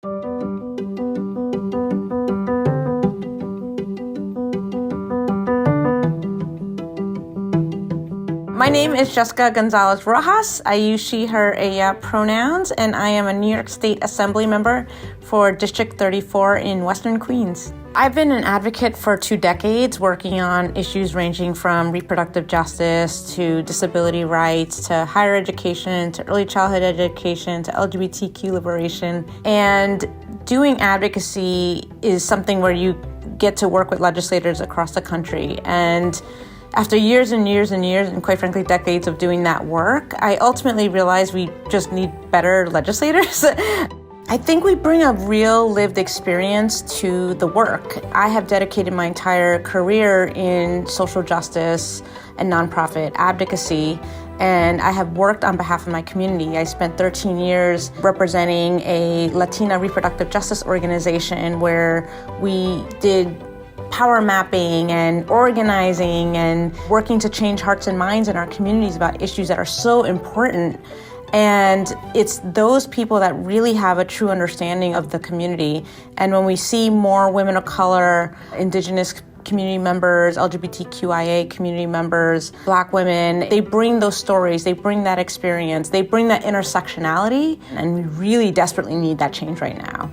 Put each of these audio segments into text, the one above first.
My name is Jessica González-Rojas. I use she, her, pronouns, and I am a New York State Assemblymember for District 34 in Western Queens. I've been an advocate for 2 decades, working on issues ranging from reproductive justice to disability rights to higher education to early childhood education to LGBTQ liberation. And doing advocacy is something where you get to work with legislators across the country. And after years and years and years, and quite frankly, decades of doing that work, I ultimately realized we just need better legislators. I think we bring a real lived experience to the work. I have dedicated my entire career in social justice and nonprofit advocacy, and I have worked on behalf of my community. I spent 13 years representing a Latina reproductive justice organization where we did power mapping and organizing and working to change hearts and minds in our communities about issues that are so important. And it's those people that really have a true understanding of the community. And when we see more women of color, Indigenous community members, LGBTQIA community members, Black women, they bring those stories, they bring that experience, they bring that intersectionality, and we really desperately need that change right now.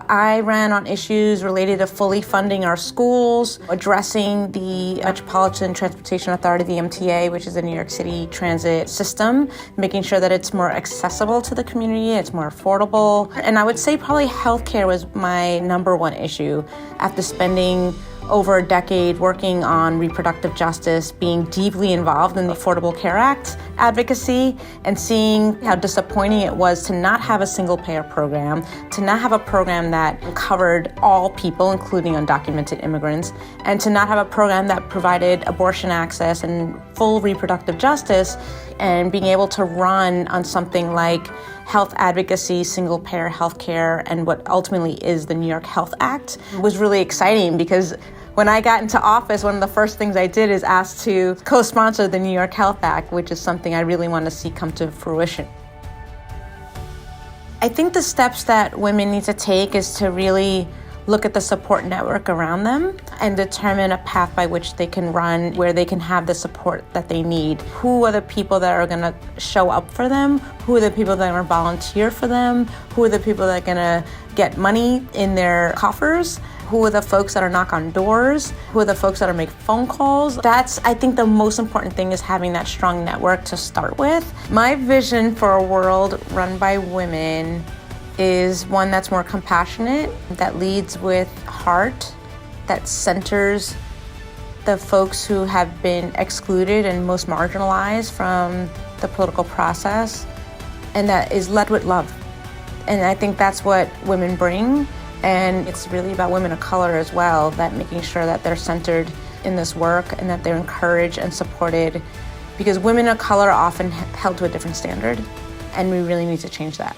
I ran on issues related to fully funding our schools, addressing the Metropolitan Transportation Authority, the MTA, which is the New York City transit system, making sure that it's more accessible to the community, it's more affordable. And I would say probably healthcare was my #1 issue. After spending over a decade working on reproductive justice, being deeply involved in the Affordable Care Act advocacy, and seeing how disappointing it was to not have a single payer program, to not have a program that covered all people, including undocumented immigrants, and to not have a program that provided abortion access and full reproductive justice, and being able to run on something like health advocacy, single payer healthcare, and what ultimately is the New York Health Act was really exciting, because when I got into office, one of the first things I did is ask to co-sponsor the New York Health Act, which is something I really want to see come to fruition. I think the steps that women need to take is to really look at the support network around them and determine a path by which they can run where they can have the support that they need. Who are the people that are gonna show up for them? Who are the people that are gonna volunteer for them? Who are the people that are gonna get money in their coffers? Who are the folks that are knock on doors? Who are the folks that are make phone calls? That's, I think, the most important thing is having that strong network to start with. My vision for a world run by women is one that's more compassionate, that leads with heart, that centers the folks who have been excluded and most marginalized from the political process, and that is led with love. And I think that's what women bring. And it's really about women of color as well, that making sure that they're centered in this work and that they're encouraged and supported, because women of color are often held to a different standard, and we really need to change that.